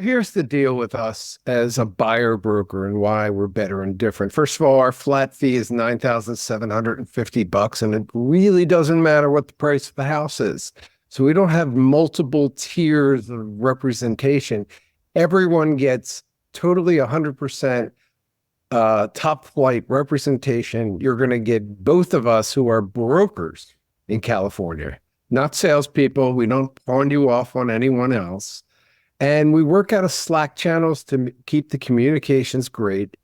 Here's the deal with us as a buyer broker and why we're better and different. First of all, our flat fee is $9,750, and it really doesn't matter what the price of the house is. So we don't have multiple tiers of representation. Everyone gets totally 100% top flight representation. You're going to get both of us who are brokers in California, not salespeople. We don't pawn you off on anyone else. And we work out of Slack channels to keep the communications great.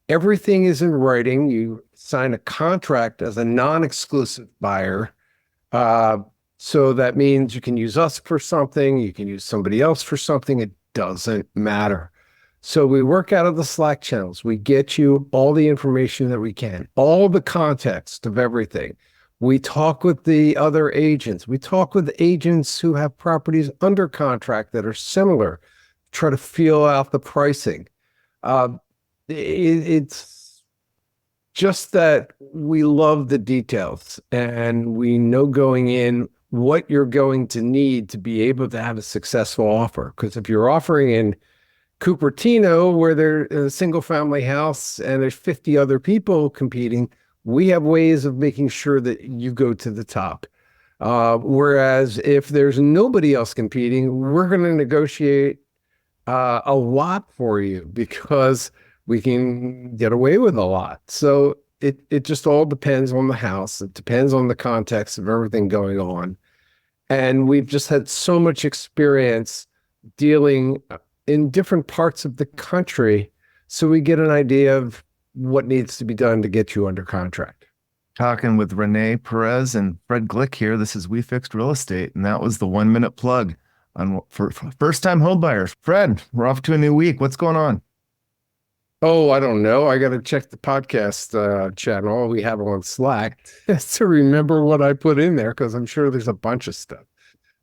Everything is in writing. You sign a contract as a non-exclusive buyer. So that means you can use us for something, you can use somebody else for something. It doesn't matter. So we work out of the Slack channels. We get you all the information that we can, all the context of everything. We talk with the other agents. We talk with agents who have properties under contract that are similar, try to feel out the pricing. It's just that we love the details and we know going in what you're going to need to be able to have a successful offer. Because if you're offering in Cupertino, where there's a single family house and there's 50 other people competing, we have ways of making sure that you go to the top. Whereas if there's nobody else competing, we're going to negotiate a lot for you because we can get away with a lot. So it just all depends on the house. It depends on the context of everything going on. And we've just had so much experience dealing in different parts of the country. So we get an idea of what needs to be done to get you under contract. Talking with René, Pérez, and Fred Glick here. This is We Fixed Real Estate, and that was the 1 minute plug for first-time home buyers. Fred, we're off to a new week. What's going on? Oh, I don't know. I got to check the podcast channel we have on Slack to remember what I put in there, because I'm sure there's a bunch of stuff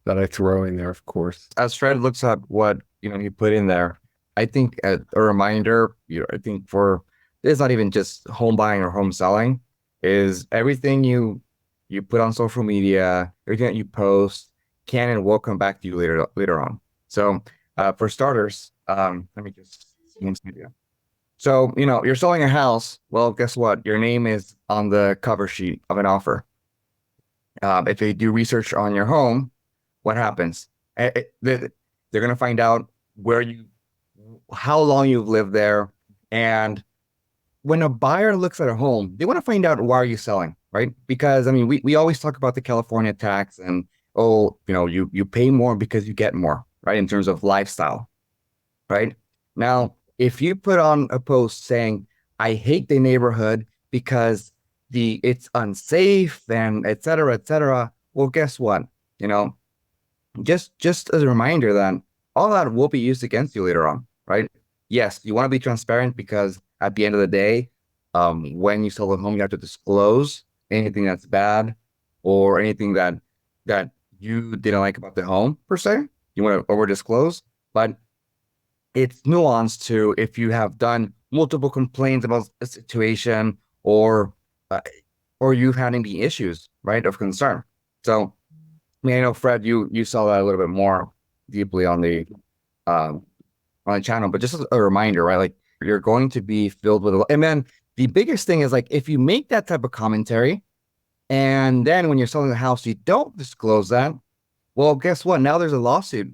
that I throw in there, of course. As Fred looks at what you put in there, I think a reminder, I think for it's not even just home buying or home selling, is everything you put on social media, everything that you post can and will come back to you later on. So for starters, let me just media. So you're selling a house. Well, guess what? Your name is on the cover sheet of an offer. If they do research on your home, what happens? They're going to find out how long you've lived there. And when a buyer looks at a home, they want to find out, why are you selling, right? Because we always talk about the California tax and, you pay more because you get more, right? In terms of lifestyle, right? Now, if you put on a post saying, I hate the neighborhood because it's unsafe and et cetera, well, guess what? Just as a reminder that all that will be used against you later on, right? Yes, you want to be transparent because at the end of the day, when you sell a home, you have to disclose anything that's bad or anything that you didn't like about the home per se. You want to over disclose, but it's nuanced to if you have done multiple complaints about a situation or you've had any issues, right, of concern. So, I know Fred, you saw that a little bit more deeply on the channel, but just as a reminder, right? Like, you're going to be filled with and then the biggest thing is, like, if you make that type of commentary and then when you're selling the house, you don't disclose that, well, guess what? Now there's a lawsuit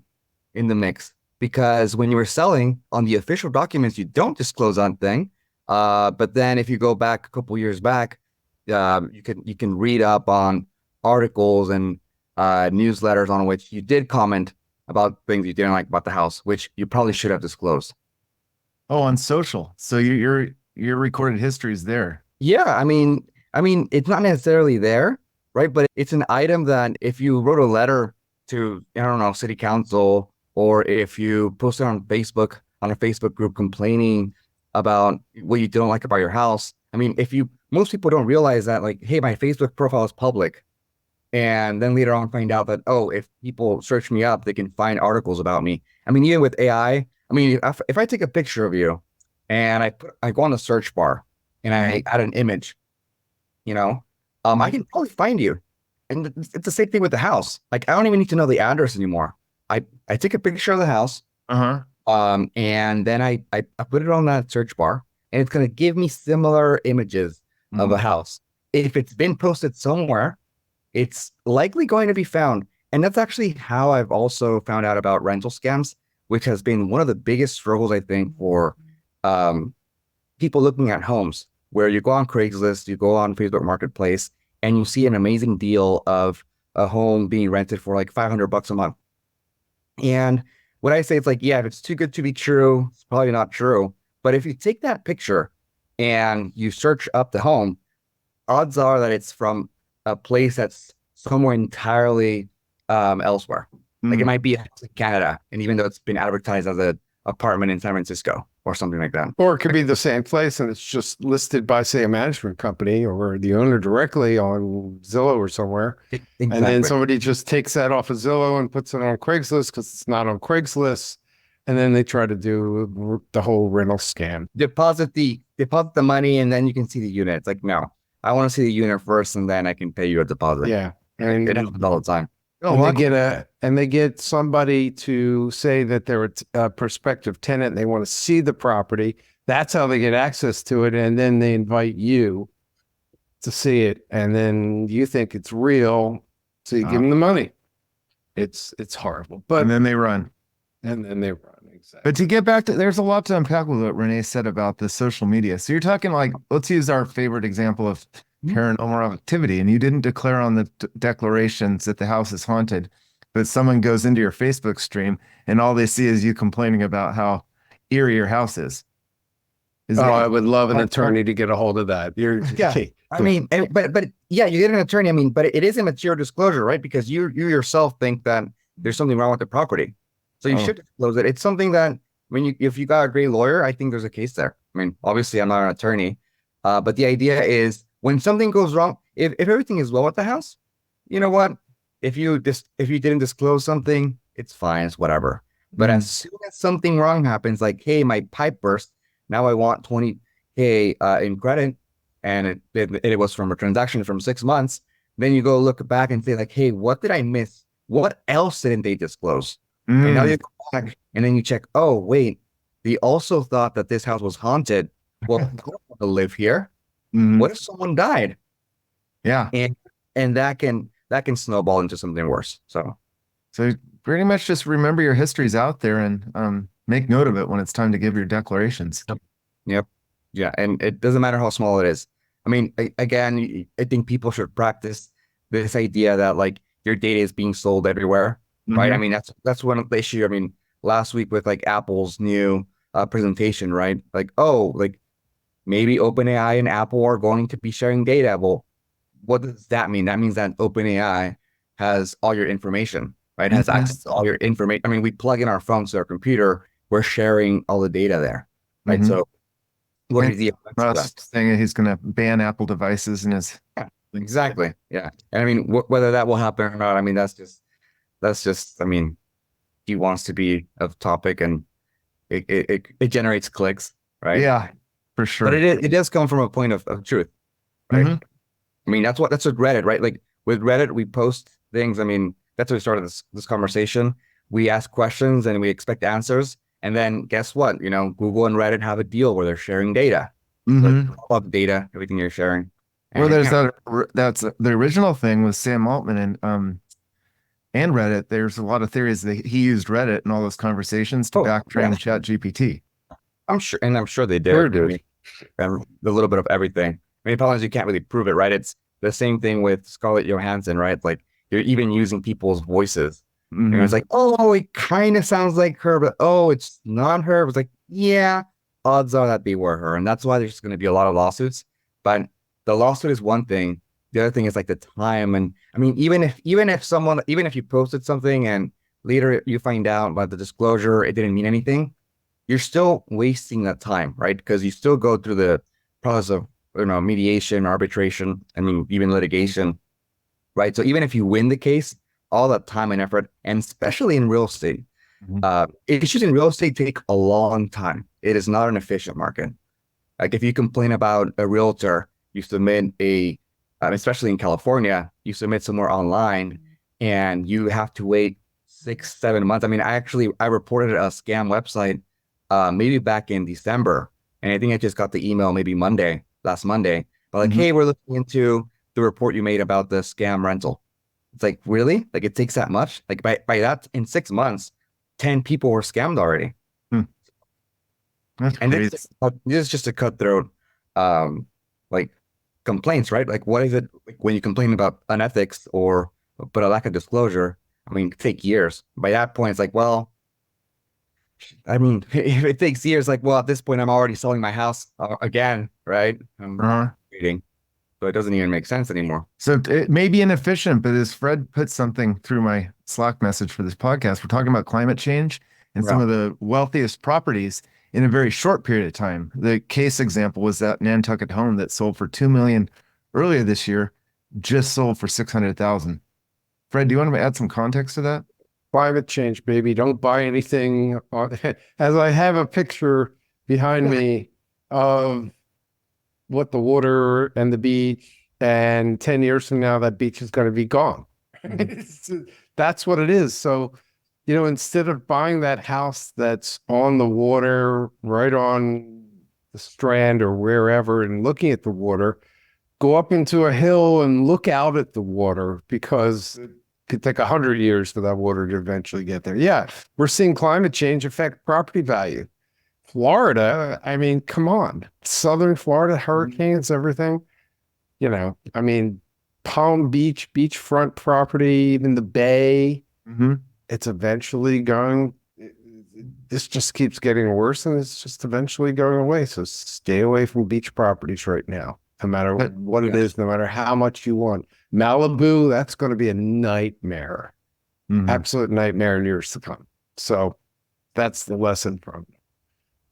in the mix, because when you were selling on the official documents, you don't disclose that thing. But then if you go back a couple years back, you can read up on articles and newsletters on which you did comment about things you didn't like about the house, which you probably should have disclosed. Oh, on social. So your recorded history is there. Yeah, I mean, it's not necessarily there, right? But it's an item that if you wrote a letter to, I don't know, city council, or if you posted on Facebook, on a Facebook group complaining about what you don't like about your house. Most people don't realize that, like, hey, my Facebook profile is public. And then later on find out that, oh, if people search me up, they can find articles about me. Even with AI, if I take a picture of you and I go on the search bar and I add an image, I can probably find you. And it's the same thing with the house. Like, I don't even need to know the address anymore. I take a picture of the house. And then I put it on that search bar, and it's going to give me similar images of a house. If it's been posted somewhere, it's likely going to be found. And that's actually how I've also found out about rental scams, which has been one of the biggest struggles, I think, for people looking at homes, where you go on Craigslist, you go on Facebook Marketplace, and you see an amazing deal of a home being rented for like $500 a month. And what I say, it's like, yeah, if it's too good to be true, it's probably not true. But if you take that picture and you search up the home, odds are that it's from a place that's somewhere entirely elsewhere. Like it might be in Canada, and even though it's been advertised as an apartment in San Francisco or something like that. Or it could be the same place and it's just listed by, say, a management company or the owner directly on Zillow or somewhere. Exactly. And then somebody just takes that off of Zillow and puts it on Craigslist because it's not on Craigslist. And then they try to do the whole rental scam. deposit the money, and then you can see the unit. It's like, no, I want to see the unit first, and then I can pay you a deposit. Yeah. And It happens all the time. and they get somebody to say that they're a prospective tenant and they want to see the property. That's how they get access to it. And then they invite you to see it. And then you think it's real. So you give them the money. It's horrible. But And then they run. Exactly. But to get back to, there's a lot to unpack with what Renee said about the social media. So you're talking like, let's use our favorite example of paranormal activity. And you didn't declare on the declarations that the house is haunted, but someone goes into your Facebook stream and all they see is you complaining about how eerie your house is. I would love an attorney to get a hold of that. Yeah. I mean, but yeah, you get an attorney. I mean, but it is a material disclosure, right? Because you yourself think that there's something wrong with the property. So you should disclose it. It's something that if you got a great lawyer, I think there's a case there. I mean, obviously I'm not an attorney, but the idea is when something goes wrong, if everything is well with the house, you know what? If you didn't disclose something, it's fine, it's whatever. But as soon as something wrong happens, like, hey, my pipe burst, now I want 20K in credit, and it was from a transaction from 6 months, then you go look back and say like, hey, what did I miss? What else didn't they disclose? And now you go back and then you check, oh, wait, they also thought that this house was haunted. Well, I don't want to live here. What if someone died? Yeah. And that can snowball into something worse. So pretty much just remember your history's out there and make note of it when it's time to give your declarations. Yep. Yeah. And it doesn't matter how small it is. I mean, again, I think people should practice this idea that like your data is being sold everywhere. Right. I mean, that's one of the issue. I mean, last week with like Apple's new presentation, right? Like, oh, like maybe OpenAI and Apple are going to be sharing data. Well, what does that mean? That means that OpenAI has all your information, right? Has access to all your information. I mean, we plug in our phones to our computer, we're sharing all the data there, right? So what is the last thing? He's going to ban Apple devices in his. Yeah, exactly. Yeah. And I mean, whether that will happen or not, I mean, that's just, I mean, he wants to be a topic and it generates clicks, right? Yeah, for sure. But it does come from a point of truth, right? I mean, that's what Reddit, right? Like with Reddit, we post things. I mean, that's how we started this conversation. We ask questions and we expect answers. And then guess what? You know, Google and Reddit have a deal where they're sharing data. So love data, everything you're sharing. Well, there's that's the original thing with Sam Altman and Reddit. There's a lot of theories that he used Reddit in all those conversations to backtrain ChatGPT. I'm sure they did. I mean, a little bit of everything. I mean, problems you can't really prove it, right? It's the same thing with Scarlett Johansson, right? Like you're even using people's voices. And it's like, oh, it kind of sounds like her, but oh, it's not her. It was like, yeah, odds are that they were her, and that's why there's going to be a lot of lawsuits. But the lawsuit is one thing. The other thing is like the time, and I mean, even if you posted something and later you find out about the disclosure, it didn't mean anything, you're still wasting that time, right? Because you still go through the process of mediation, arbitration, I mean, even litigation, right? So even if you win the case, all that time and effort, and especially in real estate, issues in real estate take a long time. It is not an efficient market. Like if you complain about a realtor, you submit especially in California, you submit somewhere online and you have to wait 6, 7 months. I mean, I reported a scam website maybe back in December, and I think I just got the email maybe last Monday, but like, hey, we're looking into the report you made about the scam rental. It's like, really? Like, it takes that much? Like, by that, in 6 months, 10 people were scammed already. That's And crazy. this is just a cutthroat, like complaints, right? Like, what is it like when you complain about unethics but a lack of disclosure? I mean, it could take years. By that point, it's like, well, I mean, if it takes years, like, well, at this point, I'm already selling my house again, right? I'm waiting, so it doesn't even make sense anymore. So it may be inefficient, but as Fred put something through my Slack message for this podcast, we're talking about climate change and some of the wealthiest properties in a very short period of time. The case example was that Nantucket home that sold for $2 million earlier this year, just sold for $600,000. Fred, do you want to add some context to that? Climate change, baby. Don't buy anything. As I have a picture behind me of what the water and the beach, and 10 years from now, that beach is going to be gone. That's what it is. So, instead of buying that house that's on the water, right on the strand or wherever, and looking at the water, go up into a hill and look out at the water, because it could take 100 years for that water to eventually get there. Yeah, we're seeing climate change affect property value. Florida, I mean, come on. Southern Florida, hurricanes, everything. I mean, Palm Beach, beachfront property, even the Bay, it's eventually this just keeps getting worse, and it's just eventually going away. So stay away from beach properties right now, no matter what it is, no matter how much you want. Malibu, that's going to be a nightmare, absolute nightmare in years to come. So that's the lesson from it,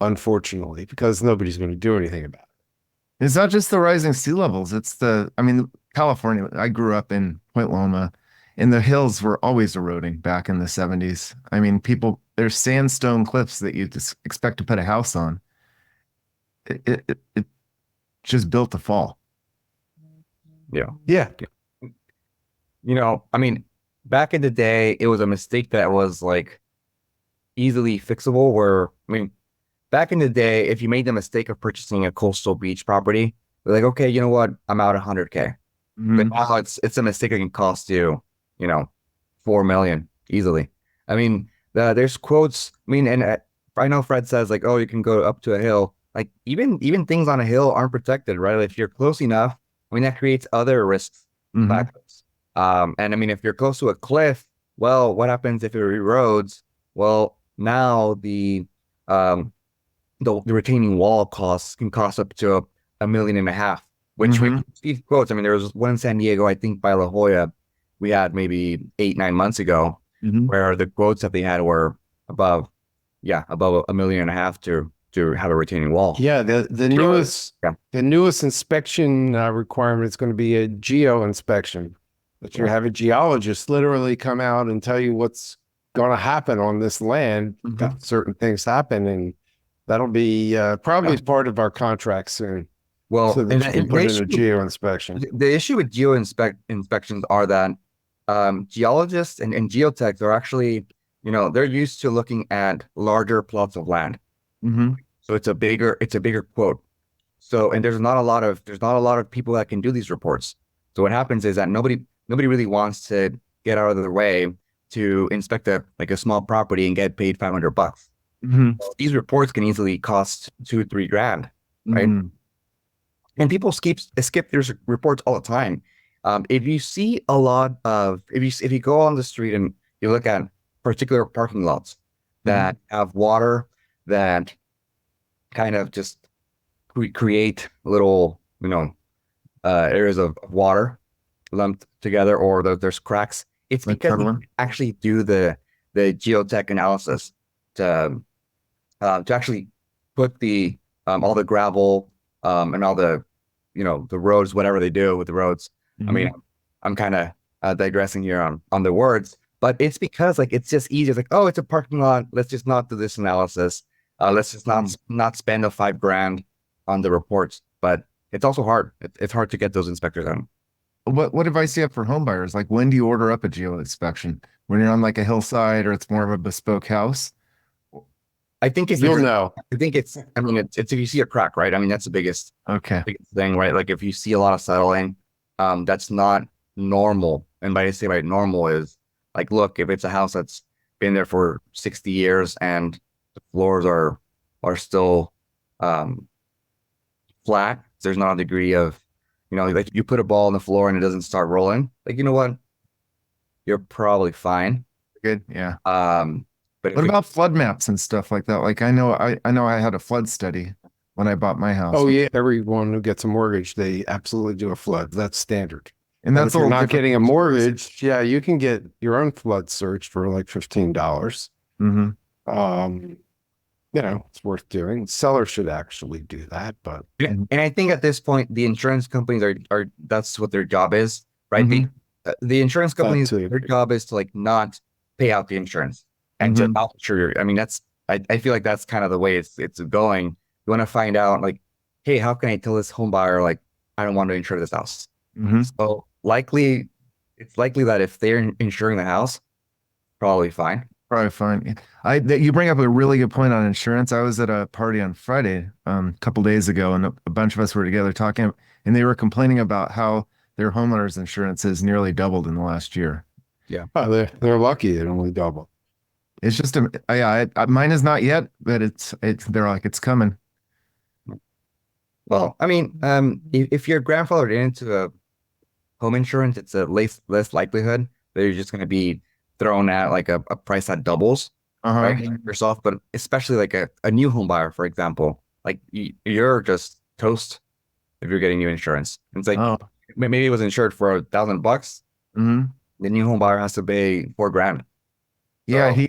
unfortunately, because nobody's going to do anything about it. It's not just the rising sea levels. It's California. I grew up in Point Loma, and the hills were always eroding back in the 70s. I mean, there's sandstone cliffs that you just expect to put a house on. It just built to fall. Yeah. I mean, back in the day, it was a mistake that was like easily fixable. Back in the day, if you made the mistake of purchasing a coastal beach property, they're like, okay, you know what? I'm out $100K. But now it's a mistake that can cost you, $4 million easily. I mean, there's quotes. I mean, and I know Fred says like, oh, you can go up to a hill. Like even things on a hill aren't protected, right? Like, if you're close enough, I mean, that creates other risks. And I mean, if you're close to a cliff, well, what happens if it erodes? Well, now the retaining wall can cost up to $1.5 million, which we see quotes. I mean, there was one in San Diego, I think by La Jolla, we had maybe 8-9 months ago, where the quotes that they had were above $1.5 million to have a retaining wall. Yeah, the newest inspection requirement is going to be a geo inspection. That you have a geologist literally come out and tell you what's going to happen on this land. Certain things happen, and that'll be probably part of our contract soon. Well, so that you can put in a geo inspection. The issue with geo inspections are that geologists and geotechs are actually, they're used to looking at larger plots of land. So it's a bigger quote. So, and there's not a lot of people that can do these reports. So what happens is that nobody really wants to get out of the way to inspect a small property and get paid $500. These reports can easily cost $2-3 grand, right? And people skip these reports all the time. If you see a lot of, if you go on the street and you look at particular parking lots that have water that kind of just create little, areas of water lumped together, or there's cracks, it's because we actually do the geotech analysis to actually put the all the gravel and all the the roads, whatever they do with the roads. I mean, I'm kind of digressing here on the words, but it's because it's just easier. It's like, oh, it's a parking lot, let's just not do this analysis. Let's just not spend the $5 grand on the reports. But it's also hard. It's hard to get those inspectors done. What advice do you have for home buyers? Like, when do you order up a geo inspection? when you're on like a hillside or it's more of a bespoke house? I think if You'll you're, know. I think it's, I mean, it's if you see a crack, right? I mean, that's the Okay. biggest thing, right? Like if you see a lot of settling, that's not normal. And by I say by normal is like, look, if it's a house that's been there for 60 years and the floors are still flat, there's not a degree of, like you put a ball on the floor and it doesn't start rolling, like, you know what? You're probably fine. Good. Yeah. But What if about flood maps and stuff like that? Like I know I had a flood study when I bought my house. Oh yeah, everyone who gets a mortgage, they absolutely do a flood. That's standard. And But that's if you're all not different. getting a mortgage, yeah, you can get your own flood search for like $15. Mm-hmm. It's worth doing. Seller should actually do that, but and I think at this point, the insurance companies are that's what their job is, right? Mhm. The insurance companies, too. their job is to like not pay out the insurance and just outsure. I mean, I feel like that's kind of the way it's going. You want to find out like, hey, how can I tell this home buyer like I don't want to insure this house? Mm-hmm. So it's likely that if they're insuring the house, probably fine. Probably fine. You bring up a really good point on insurance. I was at a party on Friday, a couple days ago, and a bunch of us were together talking, and they were complaining about how their homeowners insurance has nearly doubled in the last year. oh, they're lucky it only doubled. It's just mine is not yet, but they're like it's coming. Well, I mean, if you're grandfathered into a home insurance, it's a less likelihood that you're just going to be thrown at like a price that doubles, right? Yourself, but especially like a new home buyer, for example, like you're just toast if you're getting new insurance. It's like Oh. maybe it was insured for $1,000. Mm-hmm. The new home buyer has to pay $4,000. Yeah, So,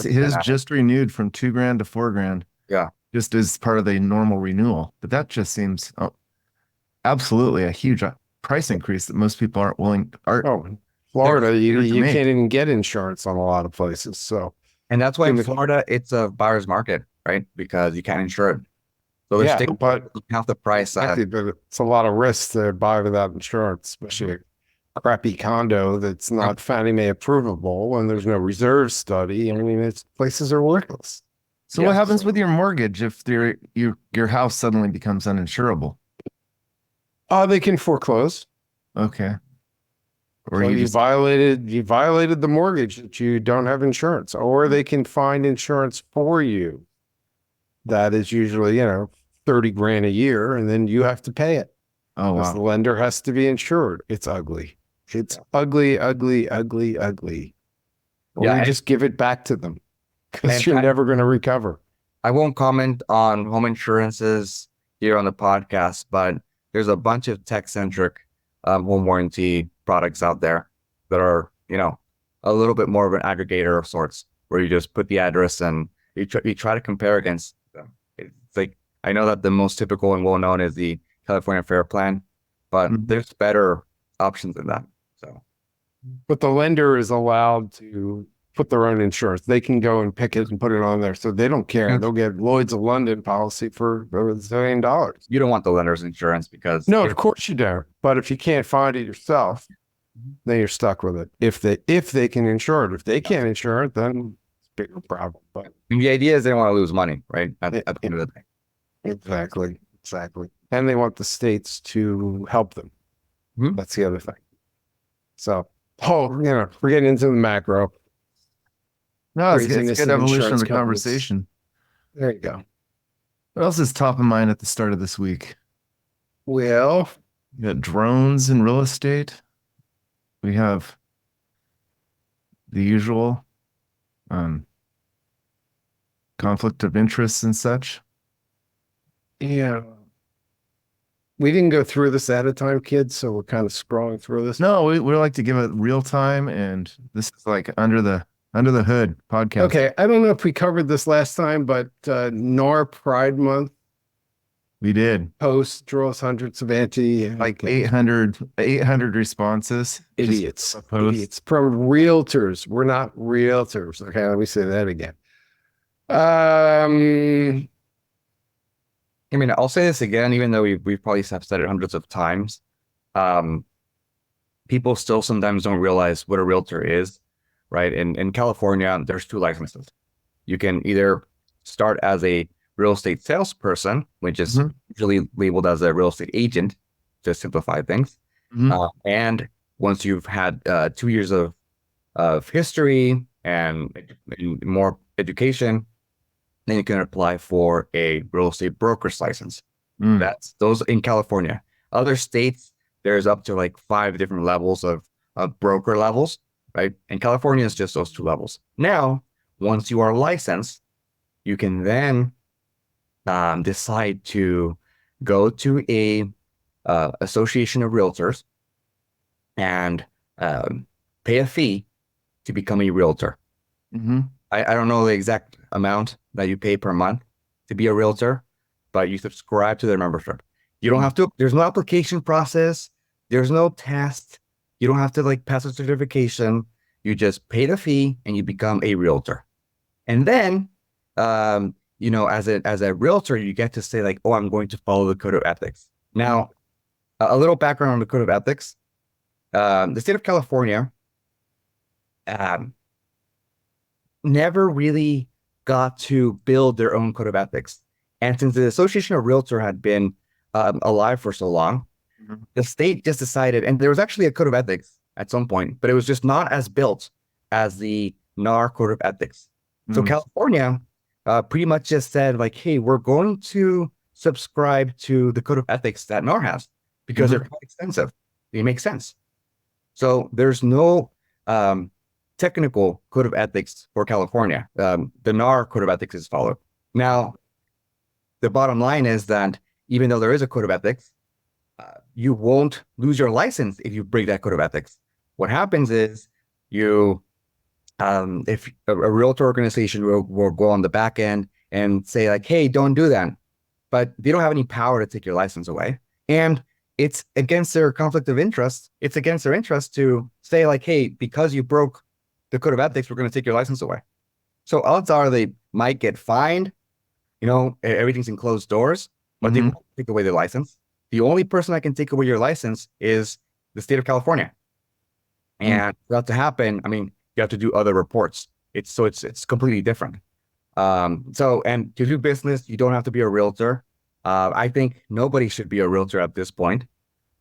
his just renewed from $2,000 to $4,000. Yeah. Just as part of the normal renewal. But that just seems absolutely a huge price increase that most people aren't willing. Oh, Florida, you make. can't even get insurance on a lot of places. So And that's why in Gimme- Florida, it's a buyer's market, right? Because you can't insure it. So yeah, there's but half the price. exactly, but it's a lot of risk to buy without insurance, especially a crappy condo that's not Fannie Mae approvable and there's no reserve study. I mean, places are worthless. So what happens with your mortgage if your house suddenly becomes uninsurable? They can foreclose. Okay. Or So you you just violated the mortgage that you don't have insurance, or they can find insurance for you. That is usually, $30,000 a year, and then you have to pay it. oh Because the wow. lender has to be insured. It's ugly. It's ugly, ugly, ugly, ugly. Or Yeah, you and- just give it back to them because And you're I- never going to recover. I won't comment on home insurances here on the podcast, but there's a bunch of tech-centric home warranty products out there that are, a little bit more of an aggregator of sorts, where you just put the address and you try to compare against them. It's like, I know that the most typical and well-known is the California Fair Plan, but Mhm. there's better options than that. So, But the lender is allowed to put their own insurance. They can go and pick it and put it on there. So they don't care. Yeah. They'll get Lloyd's of London policy for over $1 zillion. you don't want the lender's insurance because No, of course you don't. But if you can't find it yourself, then you're stuck with it. If they can insure it, if they can't insure it, then it's a bigger problem. But the idea is they don't want to lose money, right? At the end of the day. exactly. And they want the states to help them. Mhm. That's the other thing. So, we're getting into the macro. No, it's Craziness good of evolution of insurance the companies. conversation. There you go. What else is top of mind at the start of this week? Well, We got drones in real estate. We have the usual conflict of interests and such. yeah. We didn't go through this at a time, kids, so we're kind of scrolling through this. No, we like to give it real time, and this is like under the hood podcast. Okay, I don't know if we covered this last time, but NAR Pride Month We did post draws hundreds of like 800 responses. idiots. Just a post. Idiots from realtors. We're not realtors. Okay, let me say that again. I mean, I'll say this again, even though we've probably have said it hundreds of times. People still sometimes don't realize what a realtor is. right? In California, there's 2 licenses. You can either start as a real estate salesperson, which is usually labeled as a real estate agent to simplify things. And once you've had 2 years of history and more education, then you can apply for a real estate broker's license. That's those in California. Other states, there's up to like 5 different levels of broker levels, right? And California is just those 2 levels. Now, once you are licensed, you can then decide to go to a association of realtors and pay a fee to become a realtor. I don't know the exact amount that you pay per month to be a realtor, but you subscribe to their membership. You don't have to, there's no application process. There's no test. You don't have to like pass a certification. You just pay the fee and you become a realtor. And then, you know, as a realtor, you get to say like, oh, I'm going to follow the code of ethics. Now, a little background on the code of ethics. The state of California never really got to build their own code of ethics. And since the Association of Realtor had been alive for so long, the state just decided, and there was actually a code of ethics at some point, but it was just not as built as the NAR code of ethics. So California pretty much just said like, hey, we're going to subscribe to the code of ethics that NAR has because they're quite extensive. They make sense. So there's no technical code of ethics for California. The NAR code of ethics is followed. Now, the bottom line is that even though there is a code of ethics, you won't lose your license if you break that code of ethics. What happens is you, if a realtor organization will go on the back end and say like, hey, don't do that. But they don't have any power to take your license away. And it's against their conflict of interest. It's against their interest to say like, hey, because you broke the code of ethics, we're going to take your license away. So odds are they might get fined. You know, everything's in closed doors, but they won't take away the license. The only person that can take away your license is the state of California. And for that to happen, I mean, you have to do other reports. It's completely different. So, and to do business, you don't have to be a realtor. I think nobody should be a realtor at this point.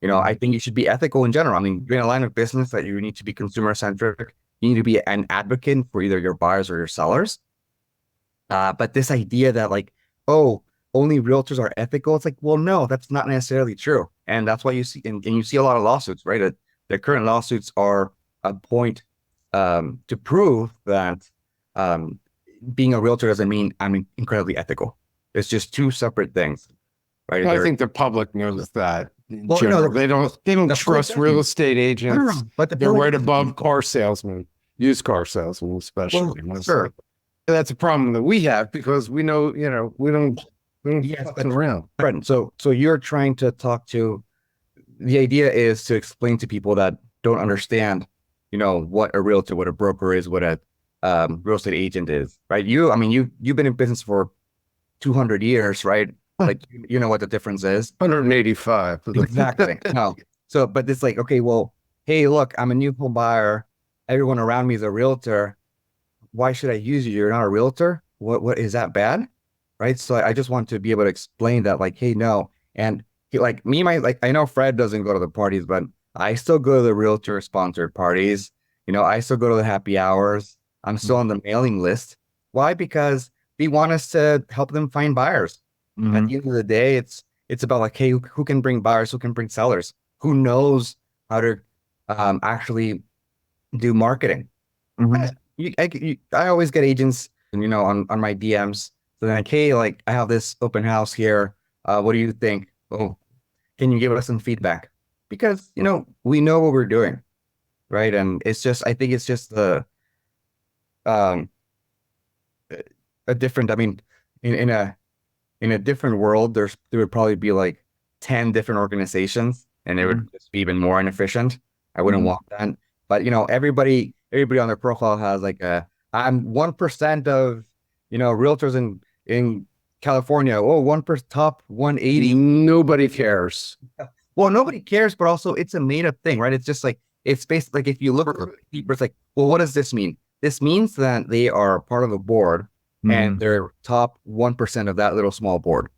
You know, I think you should be ethical in general. I mean, you're in a line of business that you need to be consumer centric. You need to be an advocate for either your buyers or your sellers. But this idea that like, oh, only realtors are ethical. It's like, well, no, that's not necessarily true. And that's why you see, and you see a lot of lawsuits, right? The current lawsuits are a point to prove that being a realtor doesn't mean I'm incredibly ethical. It's just 2 separate things, right? I think the public knows that. Well, no, They don't trust real estate agents. But they're right above car salesmen, used car salesmen, especially. Well, sure. That's a problem that we have because we know, you know, we don't fucking around. Right. So you're trying to talk to, the idea is to explain to people that don't understand, you know, what a realtor, what a broker is, what a real estate agent is, right? You've been in business for 200 years, right? Like, you know what the difference is. 185. Exactly. No. So, but it's like, okay, well, hey, look, I'm a new home buyer. Everyone around me is a realtor. Why should I use you? You're not a realtor. What is that bad? Right. So I just want to be able to explain that, like, hey, no. And like me, I know Fred doesn't go to the parties, but I still go to the realtor sponsored parties. You know, I still go to the happy hours. I'm still on the mailing list. Why? Because we want us to help them find buyers. At the end of the day, it's about like, hey, who can bring buyers? Who can bring sellers? Who knows how to actually do marketing? I always get agents, you know, on my DMs. So they're like, hey, like I have this open house here. What do you think? Oh, can you give us some feedback? Because, you know, we know what we're doing, right? And it's just, I think it's just a different, I mean, in a different world, there would probably be like 10 different organizations and it would just be even more inefficient. I wouldn't want that. But, you know, everybody on their profile has like I'm 1% of, you know, realtors in California. Oh, 1% top 180. Nobody cares. Well, nobody cares, but also it's a made up thing, right? It's just like, it's basically like if you look at people, it's like, well, what does this mean? This means that they are part of the board and they're top 1% of that little small board.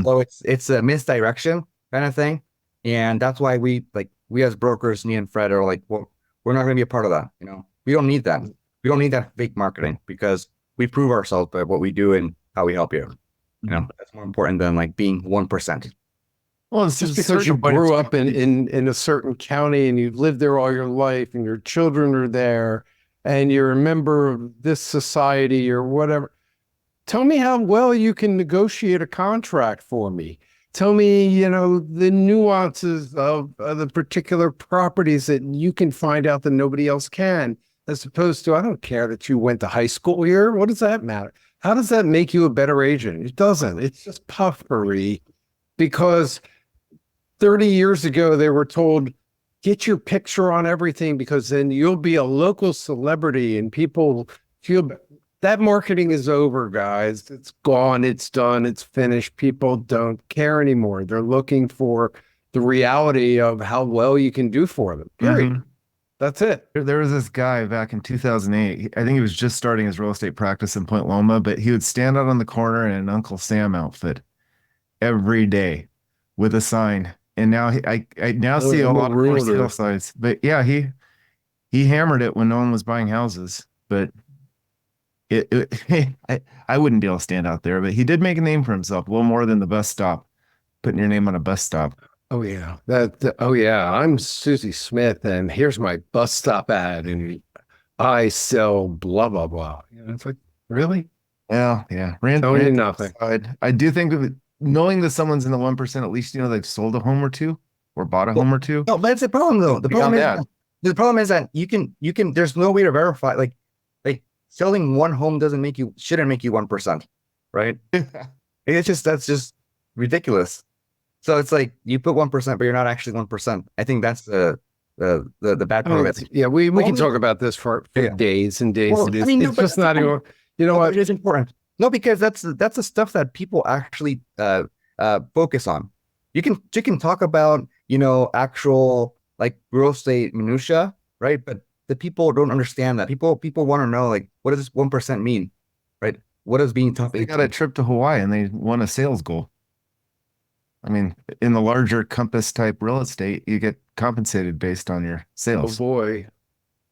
So it's a misdirection kind of thing. And that's why we as brokers, me and Fred are like, well, we're not going to be a part of that. You know, we don't need that. We don't need that fake marketing because we prove ourselves by what we do and how we help you. You know, that's more important than like being 1%. Well, it's Just because you grew up in a certain county and you've lived there all your life and your children are there and you're a member of this society or whatever. Tell me how well you can negotiate a contract for me. Tell me, you know, the nuances of the particular properties that you can find out that nobody else can, as opposed to, I don't care that you went to high school here. What does that matter? How does that make you a better agent? It doesn't. It's just puffery because 30 years ago, they were told, get your picture on everything because then you'll be a local celebrity and people feel that marketing is over, guys. It's gone. It's done. It's finished. People don't care anymore. They're looking for the reality of how well you can do for them. Period. That's it. There was this guy back in 2008. I think he was just starting his real estate practice in Point Loma, but he would stand out on the corner in an Uncle Sam outfit every day with a sign. And now I now see a lot of for sale signs. But yeah, he hammered it when no one was buying houses. But I wouldn't be able to stand out there. But he did make a name for himself, a little more than the bus stop, putting your name on a bus stop. Oh yeah, oh yeah. I'm Susie Smith, and here's my bus stop ad, and I sell blah blah blah. You know, it's like, really? Yeah. Telling you nothing. I do think of it, knowing that someone's in the 1%, at least you know they've sold a home or two or bought a home or two. No, but that's the problem though. The problem is that you can. There's no way to verify. Like selling one home shouldn't make you 1%, right? That's just ridiculous. So it's like you put 1%, but you're not actually 1%. I think that's the bad part of it. Yeah, we can talk about this for days and days. Well, and days. I mean, it's just not even. You know what? It is important. No, because that's the stuff that people actually focus on. You can talk about, you know, actual like real estate minutia, right? But the people don't understand that. People want to know, like, what does this 1% mean, right? What is being tough? They got a trip to Hawaii and they won a sales goal. I mean, in the larger compass type real estate, you get compensated based on your sales. Oh boy,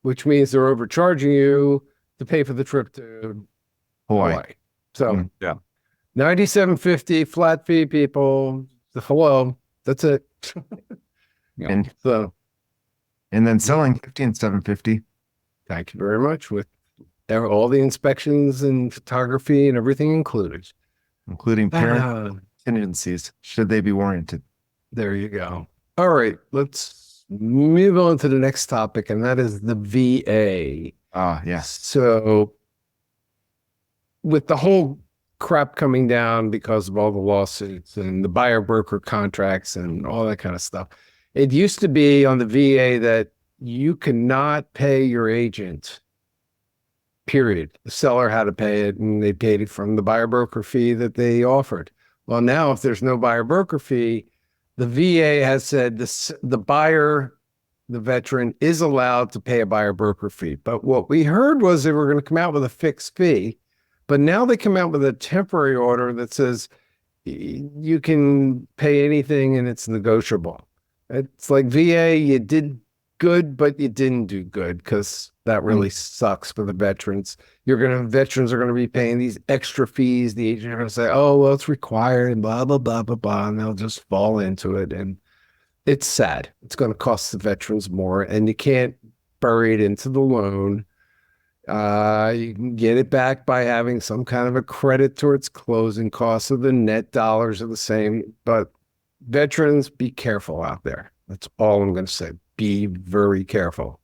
which means they're overcharging you to pay for the trip to Hawaii. So yeah, $97.50 flat fee, people. Hello, that's it. Yeah. And then selling $15,750. Thank you very much. With all the inspections and photography and everything included, including parent contingencies, should they be warranted. There you go. All right, let's move on to the next topic, and that is the VA. Yes. So with the whole crap coming down because of all the lawsuits and the buyer broker contracts and all that kind of stuff, it used to be on the VA that you cannot pay your agent, period. The seller had to pay it, and they paid it from the buyer broker fee that they offered. Well, now if there's no buyer broker fee, the VA has said the buyer, the veteran, is allowed to pay a buyer broker fee. But what we heard was they were going to come out with a fixed fee, but now they come out with a temporary order that says you can pay anything and it's negotiable. It's like, VA, you did good, but you didn't do good, because that really sucks for the veterans. Veterans are going to be paying these extra fees. The agent are going to say, oh, well, it's required and blah, blah, blah, blah, blah. And they'll just fall into it. And it's sad. It's going to cost the veterans more, and you can't bury it into the loan. You can get it back by having some kind of a credit towards closing costs, so the net dollars are the same. But veterans, be careful out there. That's all I'm going to say. Be very careful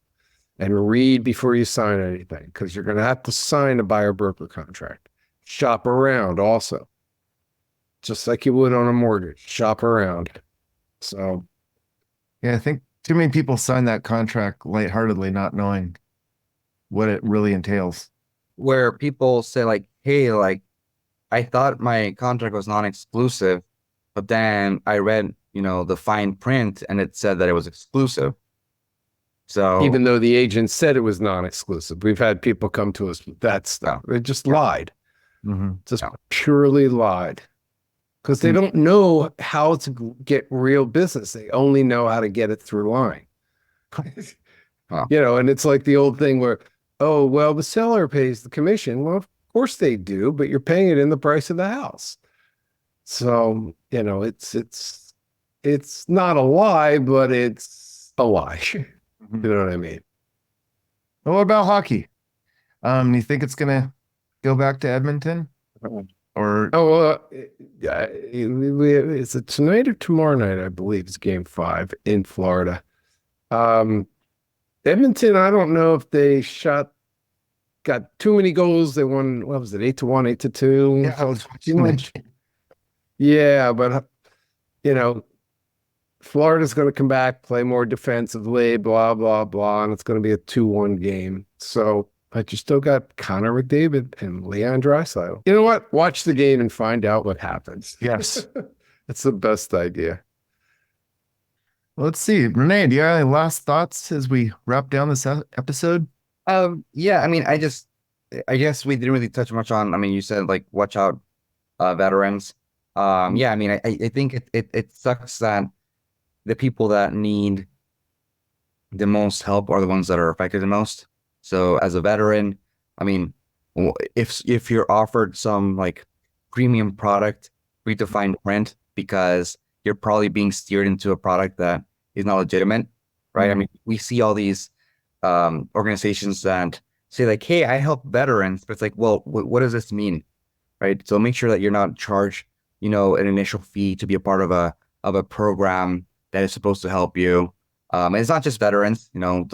and read before you sign anything, because you're going to have to sign a buyer broker contract. Shop around also, just like you would on a mortgage. Shop around. So, yeah, I think too many people sign that contract lightheartedly, not knowing what it really entails. Where people say like, hey, like, I thought my contract was non-exclusive, but then I read, you know, the fine print and it said that it was exclusive. So Even though the agent said it was non-exclusive, we've had people come to us with that stuff. They just lied, just purely lied, because they don't know how to get real business. They only know how to get it through line. You know, and it's like the old thing where, oh, well, the seller pays the commission. Well, of course they do, but you're paying it in the price of the house. So, you know, it's not a lie, but it's a lie. You know what I mean? Well, what about hockey? You think it's gonna go back to Edmonton? Or Yeah, is it tonight or tomorrow night? I believe it's game 5 in Florida. Edmonton, I don't know if they got too many goals. They won, what was it, 8-1, 8-2? yeah, I was watching that. Yeah, but you know, Florida's going to come back, play more defensively, blah, blah, blah, and it's going to be a 2-1 game. So, but you still got Connor McDavid and Leon Draisaitl. You know what? Watch the game and find out what happens. Yes. It's the best idea. Well, let's see. Renee, do you have any last thoughts as we wrap down this episode? yeah, I mean, I guess we didn't really touch much on, I mean, you said like watch out veterans. Yeah, I mean, I think it sucks that the people that need the most help are the ones that are affected the most. So as a veteran, I mean, if you're offered some like premium product, read the fine print, because you're probably being steered into a product that is not legitimate, right? I mean, we see all these organizations that say like, hey, I help veterans, but it's like, well, what does this mean, right? So make sure that you're not charged, you know, an initial fee to be a part of a program that is supposed to help you. And it's not just veterans, you know,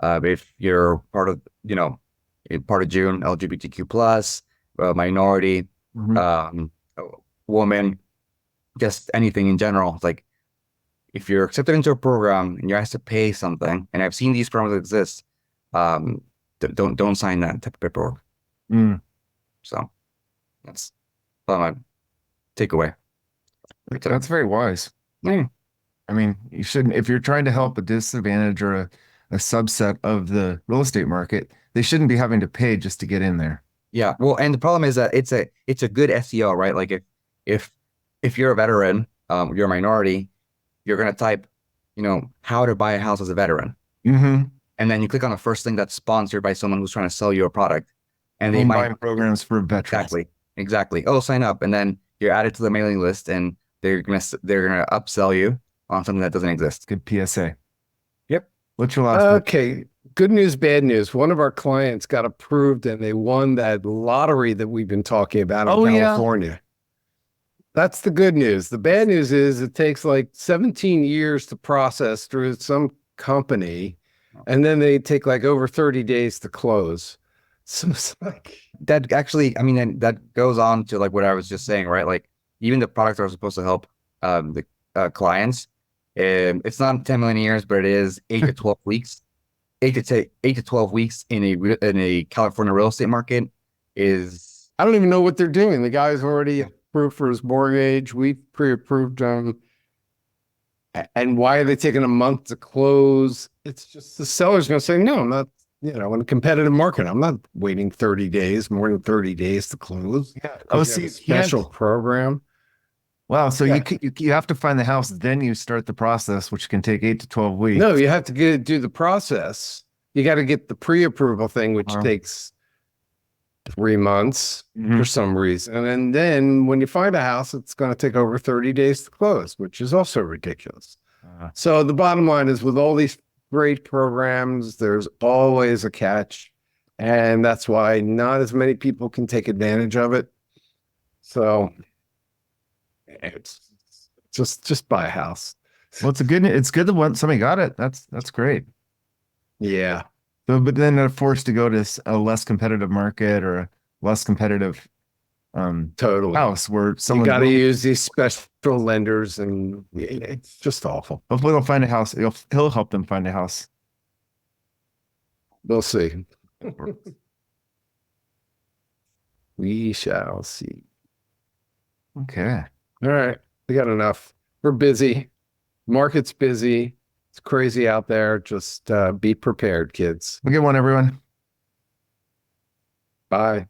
if you're part of, you know, part of June, LGBTQ plus, minority, woman, just anything in general. It's like, if you're accepted into a program and you're asked to pay something, and I've seen these programs exist, don't sign that type of paperwork. So that's my takeaway. That's very wise. Yeah. I mean, you shouldn't, if you're trying to help a disadvantage or a subset of the real estate market, they shouldn't be having to pay just to get in there. Yeah. Well, and the problem is that it's a good SEO, right? Like if you're a veteran, you're a minority, you're going to type, you know, how to buy a house as a veteran. And then you click on the first thing that's sponsored by someone who's trying to sell you a product. And they might might programs for veterans. Exactly. Oh, sign up. And then you're added to the mailing list, and they're gonna upsell you on something that doesn't exist. Good PSA. Yep. What's your last? Okay. Good news, bad news. One of our clients got approved and they won that lottery that we've been talking about in California. Yeah. That's the good news. The bad news is it takes like 17 years to process through some company, and then they take like over 30 days to close. So it's like that actually, I mean, that goes on to like what I was just saying, right? Like even the products that are supposed to help the clients, it's not 10 million years, but it is 8 to 12 weeks. 8 to 12 weeks in a California real estate market is, I don't even know what they're doing. The guy's already approved for his mortgage. We pre-approved him. And why are they taking a month to close? It's just the seller's going to say, no, I'm not, you know, in a competitive market, I'm not waiting 30 days, more than 30 days to close. Yeah. Oh, see, special program. Wow. So you have to find the house, then you start the process, which can take 8 to 12 weeks. No, you have to do the process. You got to get the pre-approval thing, which takes 3 months for some reason. And then when you find a house, it's going to take over 30 days to close, which is also ridiculous. So the bottom line is, with all these great programs, there's always a catch. And that's why not as many people can take advantage of it. So it's just buy a house. Well, it's good that somebody got it. That's great. Yeah. So, but then they're forced to go to a less competitive market or a less competitive totally house where someone got to use these special lenders, and it's just awful. Hopefully they'll find a house. He'll help them find a house. We'll see. We shall see. Okay. All right. We got enough. We're busy. Market's busy. It's crazy out there. Just be prepared, kids. We'll get one, everyone. Bye.